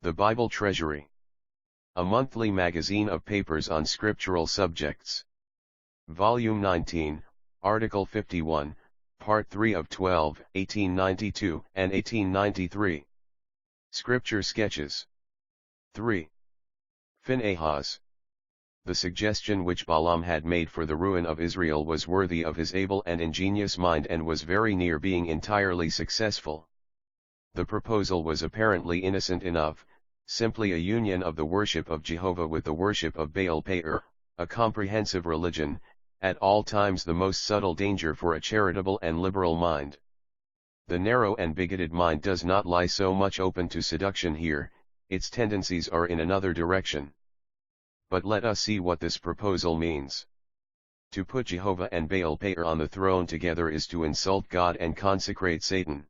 The Bible Treasury. A monthly magazine of papers on scriptural subjects. Volume 19, Article 51, Part 3 of 12, 1892 and 1893. Scripture Sketches. 3. Phinehas. The suggestion which Balaam had made for the ruin of Israel was worthy of his able and ingenious mind and was very near being entirely successful. The proposal was apparently innocent enough, simply a union of the worship of Jehovah with the worship of Baal Peor, a comprehensive religion, at all times the most subtle danger for a charitable and liberal mind. The narrow and bigoted mind does not lie so much open to seduction here, its tendencies are in another direction. But let us see what this proposal means. To put Jehovah and Baal Peor on the throne together is to insult God and consecrate Satan.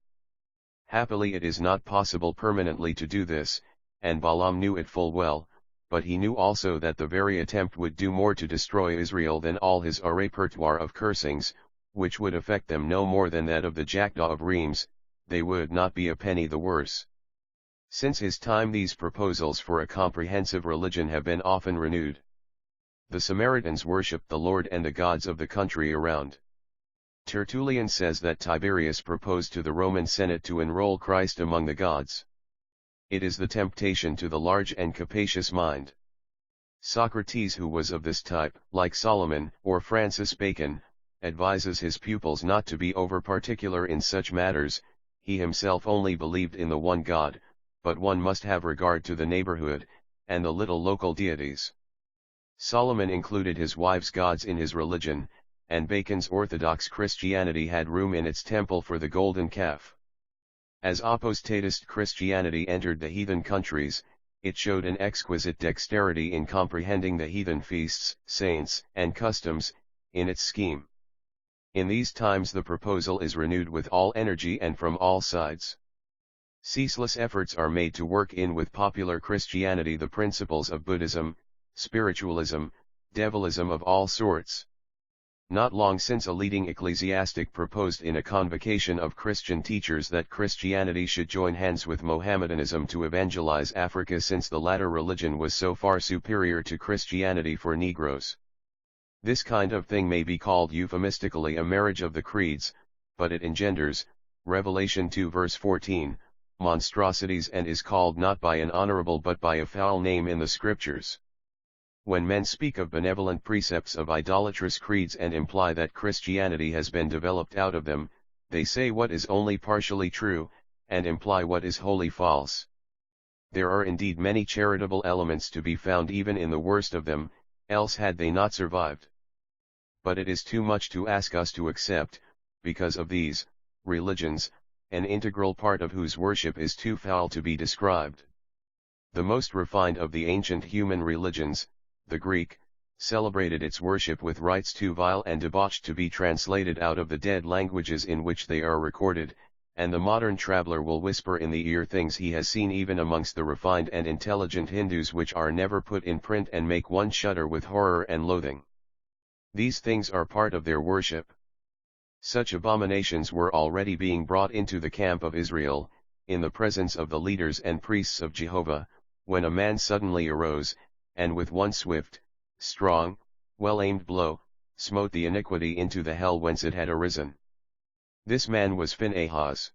Happily it is not possible permanently to do this, and Balaam knew it full well, but he knew also that the very attempt would do more to destroy Israel than all his repertoire of cursings, which would affect them no more than that of the jackdaw of Reims. They would not be a penny the worse. Since his time these proposals for a comprehensive religion have been often renewed. The Samaritans worshipped the Lord and the gods of the country around. Tertullian says that Tiberius proposed to the Roman Senate to enroll Christ among the gods. It is the temptation to the large and capacious mind. Socrates, who was of this type, like Solomon or Francis Bacon, advises his pupils not to be over-particular in such matters. He himself only believed in the one God, but one must have regard to the neighborhood, and the little local deities. Solomon included his wives' gods in his religion, and Bacon's orthodox Christianity had room in its temple for the golden calf. As apostatist Christianity entered the heathen countries, it showed an exquisite dexterity in comprehending the heathen feasts, saints, and customs, in its scheme. In these times the proposal is renewed with all energy and from all sides. Ceaseless efforts are made to work in with popular Christianity the principles of Buddhism, spiritualism, devilism of all sorts. Not long since a leading ecclesiastic proposed in a convocation of Christian teachers that Christianity should join hands with Mohammedanism to evangelize Africa, since the latter religion was so far superior to Christianity for Negroes. This kind of thing may be called euphemistically a marriage of the creeds, but it engenders, Revelation 2 verse 14, monstrosities, and is called not by an honorable but by a foul name in the Scriptures. When men speak of benevolent precepts of idolatrous creeds and imply that Christianity has been developed out of them, they say what is only partially true, and imply what is wholly false. There are indeed many charitable elements to be found even in the worst of them, else had they not survived. But it is too much to ask us to accept, because of these, religions, an integral part of whose worship is too foul to be described. The most refined of the ancient human religions, the Greek, celebrated its worship with rites too vile and debauched to be translated out of the dead languages in which they are recorded, and the modern traveler will whisper in the ear things he has seen even amongst the refined and intelligent Hindus which are never put in print and make one shudder with horror and loathing. These things are part of their worship. Such abominations were already being brought into the camp of Israel, in the presence of the leaders and priests of Jehovah, when a man suddenly arose, and with one swift, strong, well-aimed blow, smote the iniquity into the hell whence it had arisen. This man was Phinehas.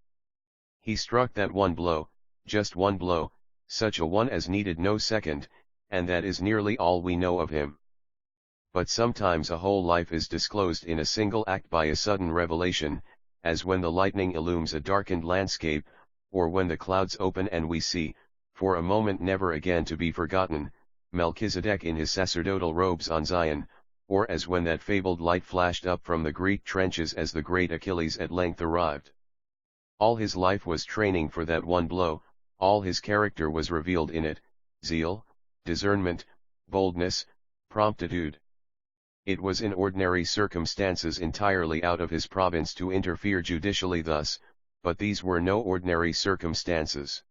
He struck that one blow, just one blow, such a one as needed no second, and that is nearly all we know of him. But sometimes a whole life is disclosed in a single act by a sudden revelation, as when the lightning illumes a darkened landscape, or when the clouds open and we see, for a moment never again to be forgotten, Melchizedek in his sacerdotal robes on Zion, or as when that fabled light flashed up from the Greek trenches as the great Achilles at length arrived. All his life was training for that one blow, all his character was revealed in it, zeal, discernment, boldness, promptitude. It was in ordinary circumstances entirely out of his province to interfere judicially thus, but these were no ordinary circumstances.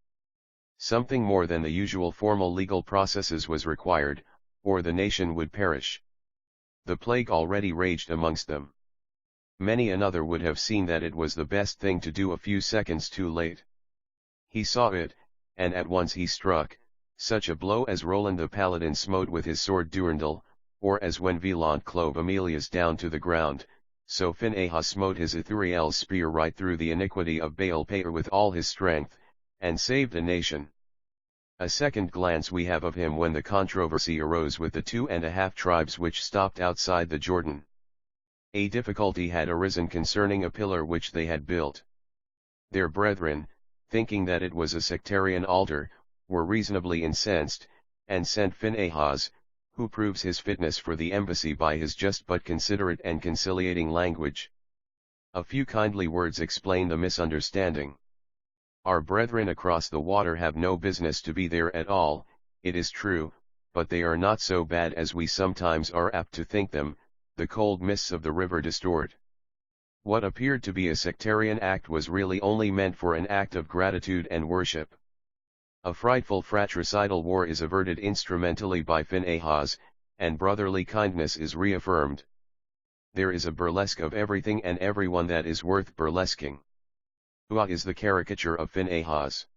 Something more than the usual formal legal processes was required, or the nation would perish. The plague already raged amongst them. Many another would have seen that it was the best thing to do a few seconds too late. He saw it, and at once he struck, such a blow as Roland the Paladin smote with his sword Durendal, or as when Wieland clove Amelius down to the ground, so Phinehas smote his Ithuriel's spear right through the iniquity of Baal Peor with all his strength, and saved a nation. A second glance we have of him when the controversy arose with the 2.5 tribes which stopped outside the Jordan. A difficulty had arisen concerning a pillar which they had built. Their brethren, thinking that it was a sectarian altar, were reasonably incensed, and sent Phinehas, who proves his fitness for the embassy by his just but considerate and conciliating language. A few kindly words explain the misunderstanding. Our brethren across the water have no business to be there at all, it is true, but they are not so bad as we sometimes are apt to think them. The cold mists of the river distort. What appeared to be a sectarian act was really only meant for an act of gratitude and worship. A frightful fratricidal war is averted instrumentally by Phinehas, and brotherly kindness is reaffirmed. There is a burlesque of everything and everyone that is worth burlesquing. Uah is the caricature of Phinehas.